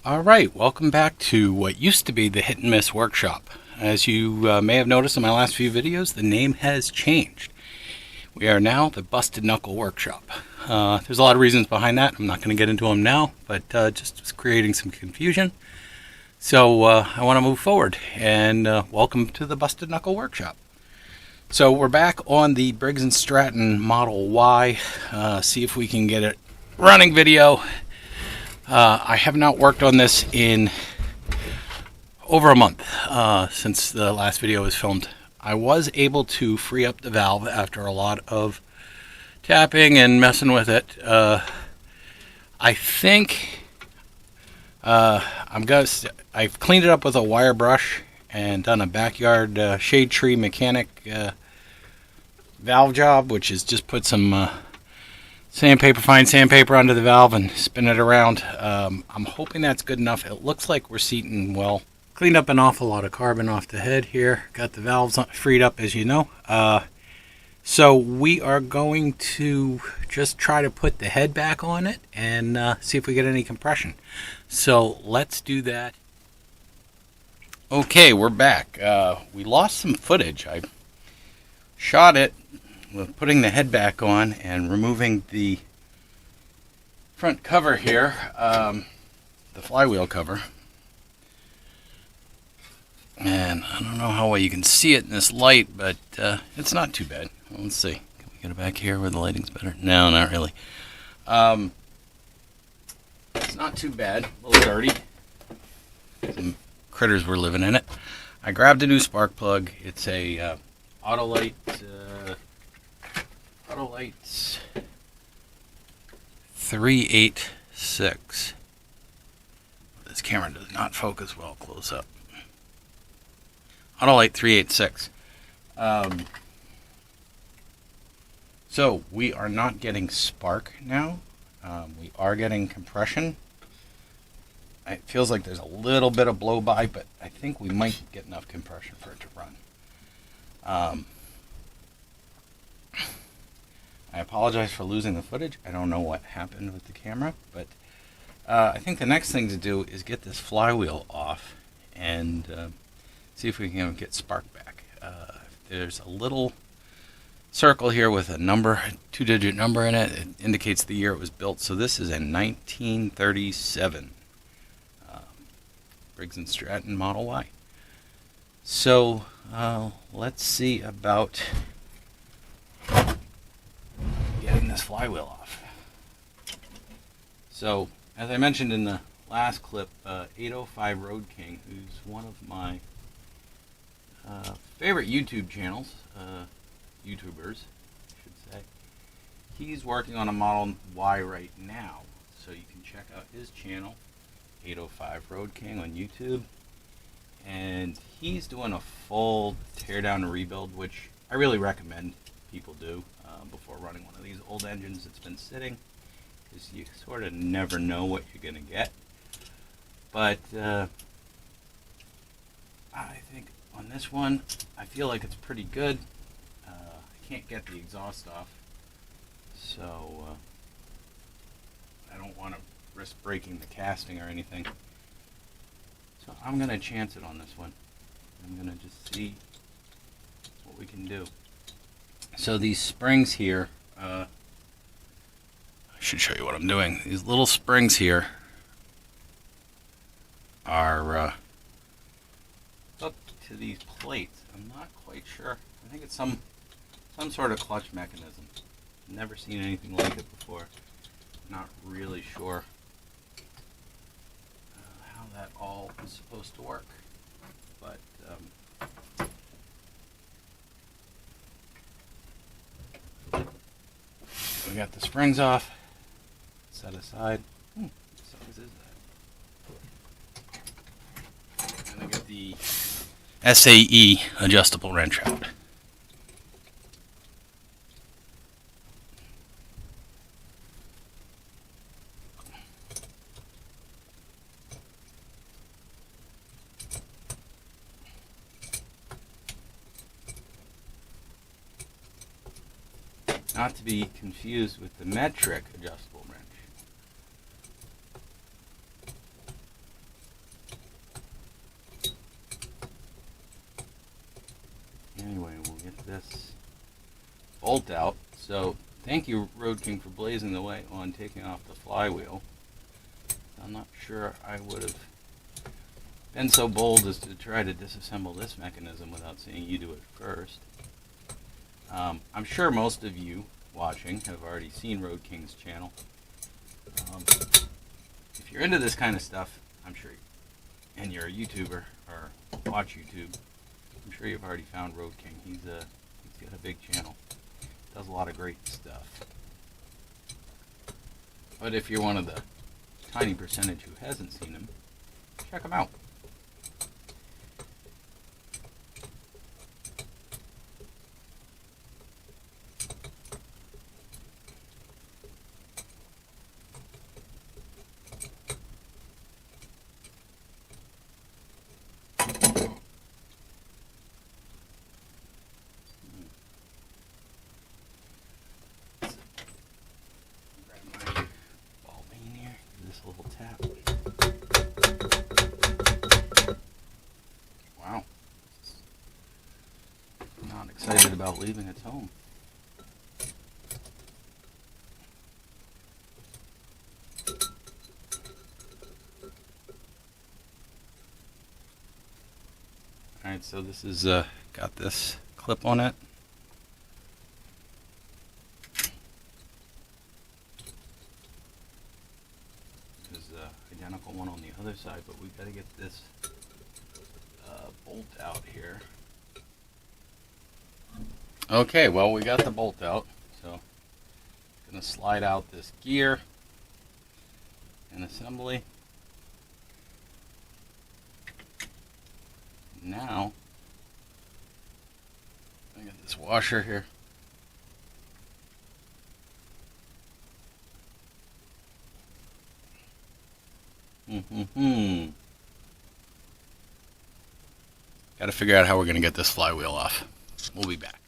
Alright, welcome back to what used to be the Hit and Miss Workshop. As you may have noticed in my last few videos, the name has changed. We are now the Busted Knuckle Workshop. There's a lot of reasons behind that. I'm not going to get into them now, but just creating some confusion. So I want to move forward, and welcome to the Busted Knuckle Workshop. So we're back on the Briggs & Stratton Model Y. See if we can get it running video. I have not worked on this in over a month since the last video was filmed. I was able to free up the valve after a lot of tapping and messing with it. I think I've cleaned it up with a wire brush and done a backyard shade tree mechanic valve job, which is just put some fine sandpaper under the valve and spin it around. I'm hoping that's good enough. It looks like we're seating well. Cleaned up an awful lot of carbon off the head here. Got the valves freed up, as you know. So we are going to just try to put the head back on it and see if we get any compression. So let's do that. Okay, we're back. We lost some footage. I shot it with putting the head back on and removing the front cover here, the flywheel cover. And I don't know how well you can see it in this light, but it's not too bad. Let's see. Can we get it back here where the lighting's better? No, not really. It's not too bad. A little dirty. Some critters were living in it. I grabbed a new spark plug. It's a Autolite 386. This camera does not focus well close up. Autolite 386. So we are not getting spark now. We are getting compression. It feels like there's a little bit of blow by, but I think we might get enough compression for it to run. I apologize for losing the footage. I don't know what happened with the camera, but I think the next thing to do is get this flywheel off and see if we can get spark back. There's a little circle here with a number, a two-digit number in it. It indicates the year it was built. So this is a 1937 Briggs & Stratton Model Y. So let's see about getting this flywheel off. So, as I mentioned in the last clip, 805 Road King, who's one of my favorite YouTube channels, YouTubers, I should say, he's working on a Model Y right now. So you can check out his channel, 805 Road King on YouTube. And he's doing a full teardown and rebuild, which I really recommend people do before running one of these old engines that's been sitting, because you sort of never know what you're going to get. But I think on this one, I feel like it's pretty good. I can't get the exhaust off, so I don't want to risk breaking the casting or anything. So I'm going to chance it on this one. I'm going to just see what we can do. So these springs here, I should show you what I'm doing. These little springs here are up to these plates. I'm not quite sure. I think it's some sort of clutch mechanism. Never seen anything like it before. Not really sure how that all is supposed to work, but we got the springs off, set aside. What size is that? And I got the SAE adjustable wrench out. Not to be confused with the metric adjustable wrench. get this bolt out. So thank you, Road King, for blazing the way on taking off the flywheel. I'm not sure I would have been so bold as to try to disassemble this mechanism without seeing you do it first. I'm sure most of you watching have already seen Road King's channel. If you're into this kind of stuff, I'm sure, and you're a YouTuber or watch YouTube, I'm sure you've already found Road King. He's got a big channel. Does a lot of great stuff. But if you're one of the tiny percentage who hasn't seen him, check him out. Little tap. Wow. Not excited about leaving its home. Alright, so this is got this clip on it. Identical one on the other side, but we've got to get this bolt out here. Okay, well, we got the bolt out, so I'm going to slide out this gear and assembly. Now, I got this washer here. Got to figure out how we're going to get this flywheel off. We'll be back.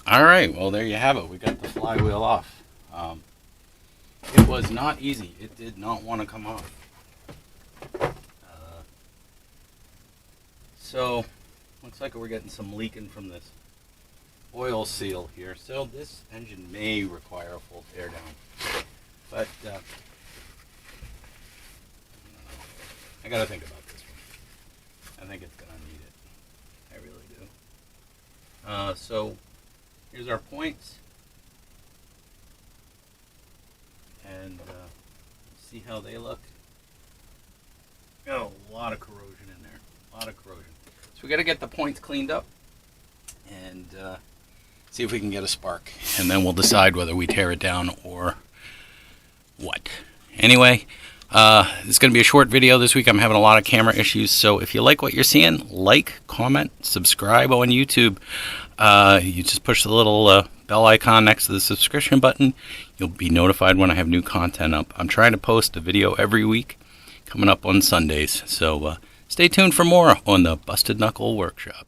Alright, well there you have it. We got the flywheel off. It was not easy. It did not want to come off. So, looks like we're getting some leaking from this oil seal here. So this engine may require a full teardown. But, I gotta think about this one. I think it's gonna need it. I really do. So here's our points, and see how they look. Oh, a lot of corrosion in there. A lot of corrosion. So we gotta get the points cleaned up and see if we can get a spark, and then we'll decide whether we tear it down or what. Anyway. It's going to be a short video this week. I'm having a lot of camera issues, so if you like what you're seeing, like, comment, subscribe on YouTube. You just push the little bell icon next to the subscription button. You'll be notified when I have new content up. I'm trying to post a video every week, coming up on Sundays, so stay tuned for more on the Busted Knuckle Workshop.